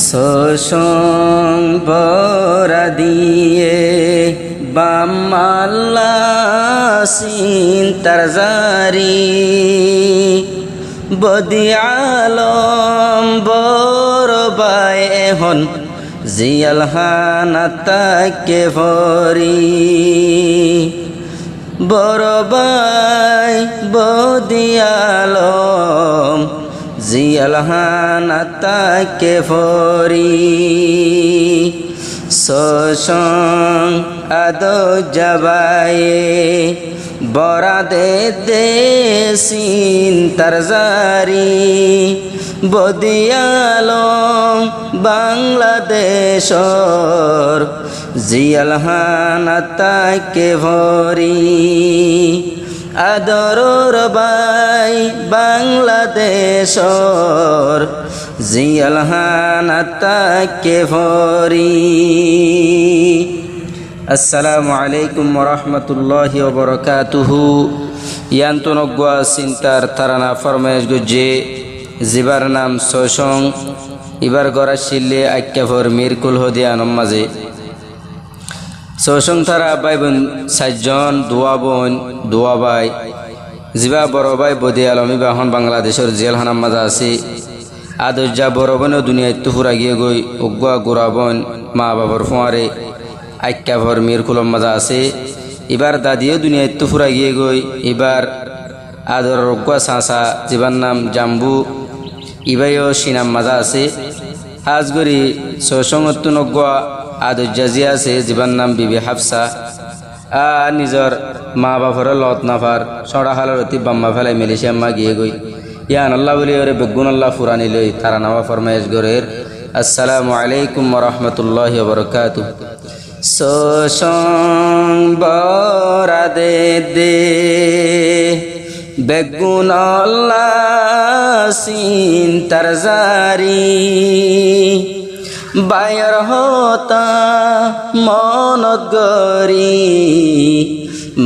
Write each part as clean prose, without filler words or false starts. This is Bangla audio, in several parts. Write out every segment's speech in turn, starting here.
সোসংবরা দিয়ে বামাল্লা সিন্তার জারি বদি আলম বড় বাই এখন জিয়াল হানাতাকে ভরি বড় বাই বদি আলম জিয়াল হানাতাকে ভরি সোসং আদো জবায়ে বরাদে সিন্তার জারি বদি আলম বাংলাদেশর জিয়াল হানাতাকে ভরি আদরর বাই বাংলাদেশর জিয়াল হানাতাকে ভরি। আসসালামু আলাইকুম ওয়া রাহমাতুল্লাহি ওয়া বারাকাতুহু। ইয়ান্তনগোয়া সিন্তার তারানা ফরমায়েশ গুজে জিবার নাম সোসং ইবার গড়া শিল্লে আক্যাভর মিরকুল হদিয়ানম মাঝে সোসং তারা বাই বোন সাতজন দোয়া বোন দোয়া বাই জিবা বড় বাই বদি আলমী বাহন বাংলাদেশের জেলখানার মাঝে আছে আদর্জা বড় বোনও দুনিয়ায় তুফুরা গিয়ে গই উগুয়া গোড়া বোন মা বাবার ফোঁয়ারে আক্যাভর মিরকুলম মাঝে আছে এবার দাদিও দুনিয়ায় তুফুরা গিয়ে গই এবার আদর উগুয়া সাঁসা জিবার নাম জাম্বু ইবাইও সিনাম মাঝে আছে আজগরি সোসংত্তু নগুয়া আদর্জা জি আছে জিবার নাম বিবি হাফসা নিজর মা বাপর লত নাফার সড়া হালার অতি বাম্মা ফেলাই মেলিশিয়াম্মা গিয়ে গই ইয়ান আল্লাহ বলি ওরে বেগুন আল্লাহ ফুরানি লই তারা নামা ফরমায়েশ গরের। আসসালামু আলাইকুম ওয়া রাহমাতুল্লাহি ওয়া বারাকাতুহু। সোসং বরাদে দে বেগুন আল্লাহ সিন্তার জারি বায়র হতা মনত গরি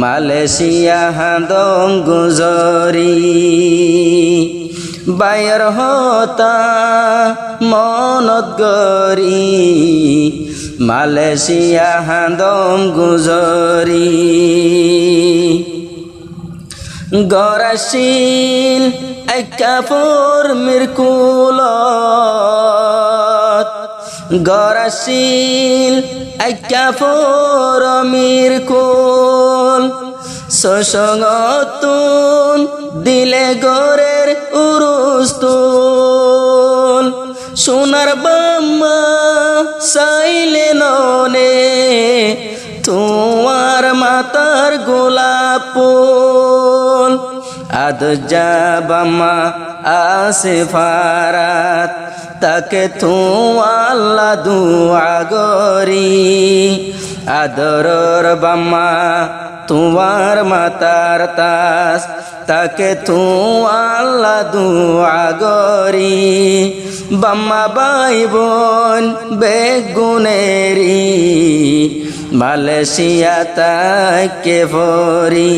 মালয়েশিয়া হাদং গুজরি বায়র হতা মনত গরি মালয়েশিয়া হাদং গুজরি গরাশিল একাপুর মিরকুলত গরাশিল একাপুর মিরকুল সোসংতুন দিলে গরের উরুস্তুল সোনার বাম্মা সাইলে ননে তোমার মাতার গোলাপ ফুল আদজা বাম্মা আসে ফারাত তাকে তু আল্লাহ দুআ গরি আদরর বাম্মা তোমার মাতার তাস তাকে তু আল্লাহ দুআ গরি বাম্মা বাই বোন বেগুনেরি মালয়েশিয়া তাকে ভরি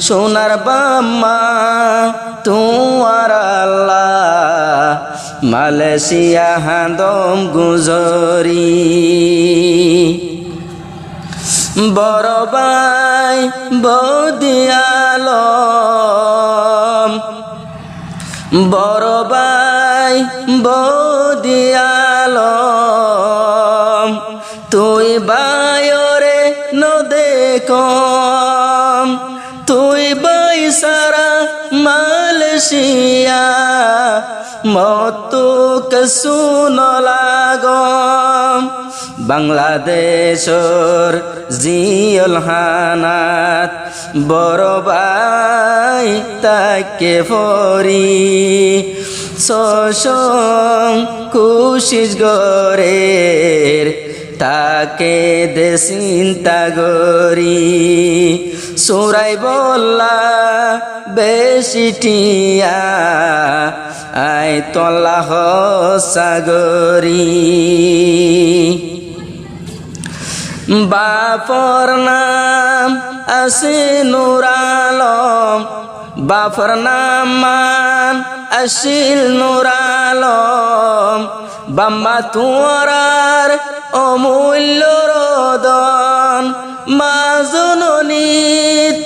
সোনার বাম্মা তোমার আল্লাহ মালয়েশিয়া হাদম গুজরি বড় বাই বদি আলম বড় বাই বদি আলম তুই বায়রে নদে কম তুই বাই সারা মালয়েশিয়া মতুক শুন লাগম বাংলাদেশর জিয়ল হানাত বড় বাই তাকে ভরি সোসং কুশিস গরের তাকে দে চিন্তা গরি সুরাই বল্লা বেশিটিয়া আই তল্লাহ সাগরি বাপর নাম আছে নূর আলম বাপর নাম মান আসিল নূর আলম বাম্মা তোমার অমূল্য রদন মা জননী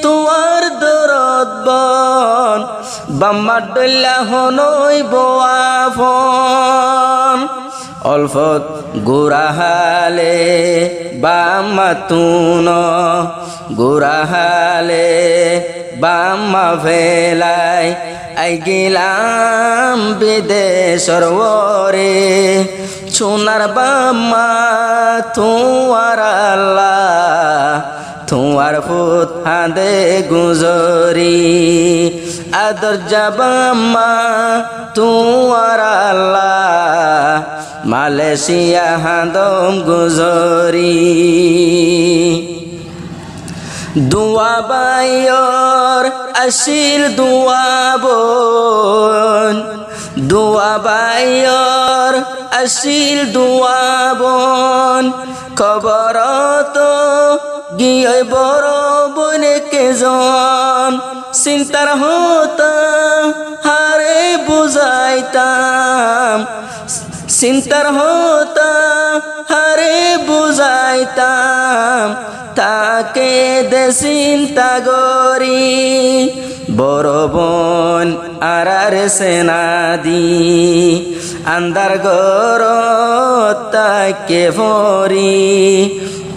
তোমার দরদ বন বাম্মা ডল্লা হনই বোয়াফন অল্পত গোরাহালে বাম্মা তুন গোরাহালে বাম্মা ভেলাই আই গেলাম বিদেশর ওরে সোনার বাম্মা তোমার আল্লাহ তোমার ফুত হাদে গুজরি আদর যাবাম্মা তোমার আল্লাহ মালয়েশিয়া হাদম গুজরি দুয়া বাইর আসিল দুয়াবন দুয়া বাইর আসিল দুয়াবন খবরত গিয়ে বড় বনে কেজন চিন্তার হতাম হারে বুঝাইতাম চিন্তার হতাম হারে বুঝাইতাম তাকে দে চিন্তা গরি বড় বোন আর সেনাদি আন্দার গর তাকে ভরি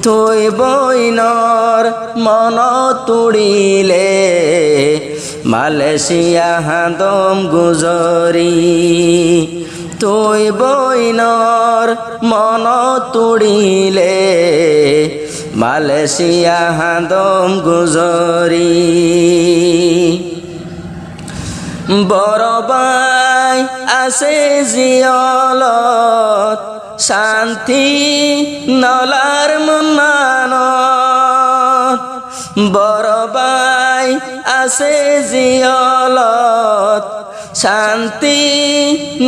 তুই বইনর মন তুড়িলে মালয়েশিয়া হাদম গুজরি তুই বইনর মন তুড়িলে মালয়েশিয়া হাদম গুজরি বড় বাই আছে জিয়লত শান্তি নলার মন্নানত বড় বাই আছে জিয়লত শান্তি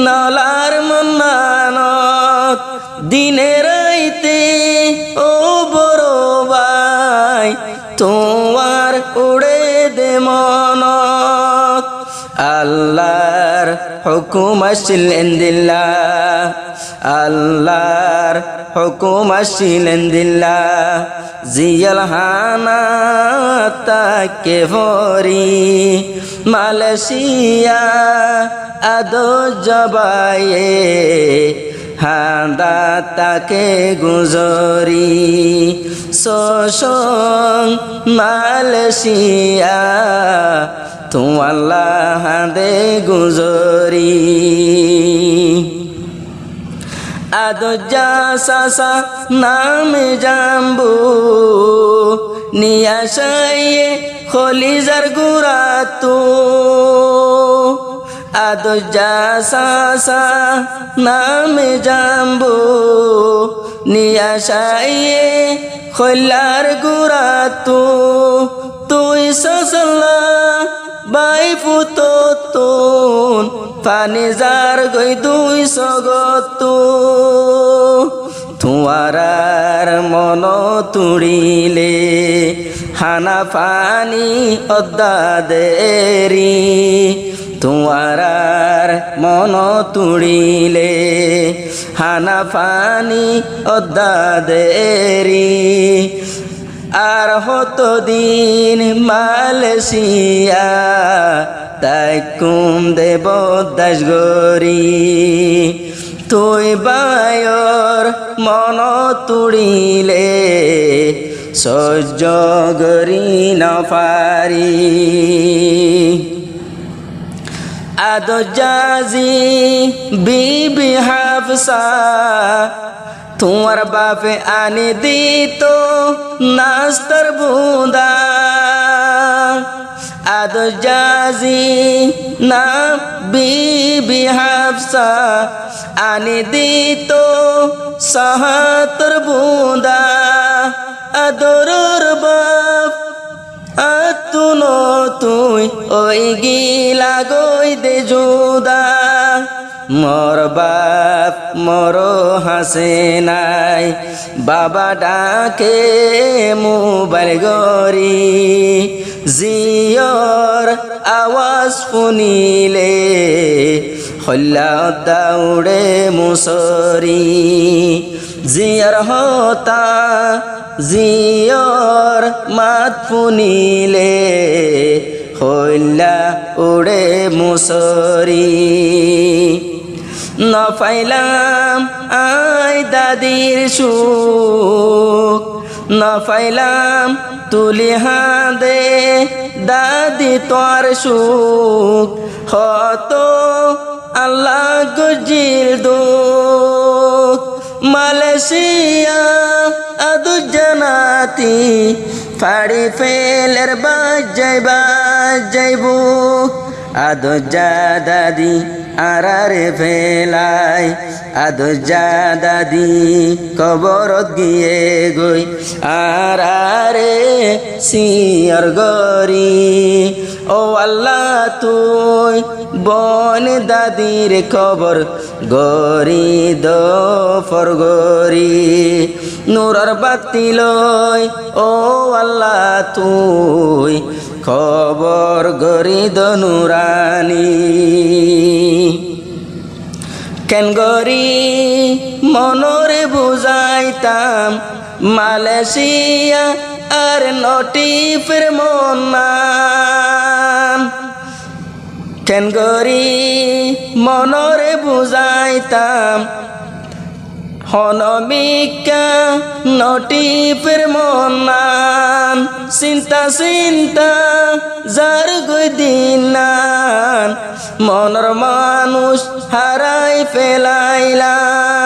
নলার মন্নানত দিনে রাইতে ও বড় ভাই তোমার উড়ে দে মনত আল্লাহর হুকুম আসিলেন দিল্লাহ আল্লাহর হুকুম আসিলেন দিল্লাহ জিয়াল হানা তাকে ভরি মালয়েশিয়া আদো জবায়ে হাদা তাকে গুজরি সোসং মালয়েশিয়া তু আল্লাহ দে গুজরি আদো যা সাসা নাম জাম্বু নিয়াশায়ে খলিজার গুরা তু আদো যা সাসা নাম জাম্বু নিয়াশায়ে খলার গুরা তু তুই সাসলা বাই ফুতো তুন পানি যার গই দুই সগতু তোমার মন তুড়িলে হানা পানি অদ্দা দেরি তোমার মন তুড়িলে হানা পানি অদ্দা দেরি আর হতো দিন মালয়েশিয়া তাই কুম দেব দাস গরি তুই বায়র মন তুড়িলে সহ্য গরি না পারি আদো জাজি বিবি হাফসা তোমার বাপে আনি দিত নাস্তার বুঁদা আদো জাজি না বিবি হাফসা আনি দিত সাহাতর বুঁদা আদরর বাপ আতুনো তুই ওই গিলা গই দে জুদা মোর বাপ মোর হাসে নাই বাবা ডাকে মোবাইল গরি জিয়র আওয়াজ শুনিলে খল্লা দাউড়ে মুসরি জিয়ার হতা জিয়র মাত পুনিলে খল্লা উড়ে মুসরি নফাইলাম আই দাদির সুখ নফাইলাম তুলি হাদে দাদি তোর সুখ হত আল্লাহ গুজিল দুঃখ মালয়েশিয়া আদু জানাতি ফাড়ি ফেলের বাজাইবু আদু যা দাদি আরারে ফেলাই আদু যা দাদি কবরত গিয়ে গই আরারে সিয়র গরি ও আল্লাহ তুই বন দাদির কবর গরি দো ফরগরি নূরের বাতি লই ও আল্লাহ তুই খবর গরি দো নুরানি কেন গরি মনরে বুঝাইতাম মালয়েশিয়া আর নটিফের মনান কেন গরি মনরে বুঝাইতাম হনমিকা নটিফের মনান চিন্তা চিন্তা যার গই দিনান মনর মানুষ হারাই ফেলাইলাম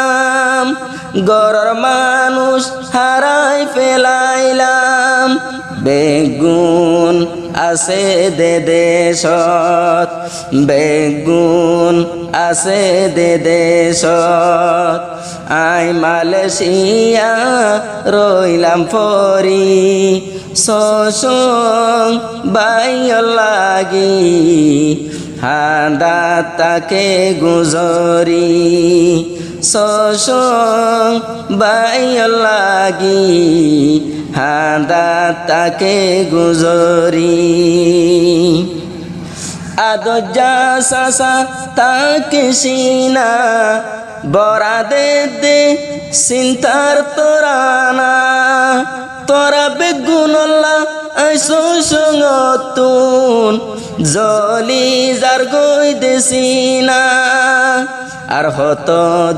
গরর মানুষ হারাই ফেলাইলাম বেগুন আছে দে দেশত বেগুন আছে দে দেশত আই মালয়েশিয়া রইলাম ফরি সসং বাইয় লাগি হাদা তাকে গুজরি সসং বাইয় লাগি হাদা তাকে গুজরি আদজা সাসা তাকে সিনা বরা দে দে চিন্তার তোরানা তোরা বেগুনল্লা আইসো সঙ্গতুন জলি যার গই দেসিনা আর হত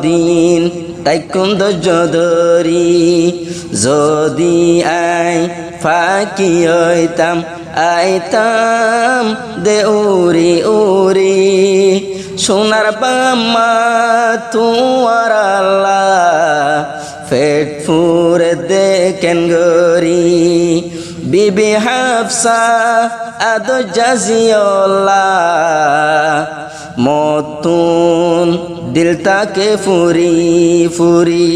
দিন তাই কুন্দ যদরি যদি আই ফাঁকি হইতাম আইতাম দে উরি উরি সোনার বাম্মা তুয়ার আল্লাহ পেট ফুরে দেখেন গরি বিবি হাফসা আদো জাজিওল্লাহ মতুন দিল তাকে ফুরি ফুরি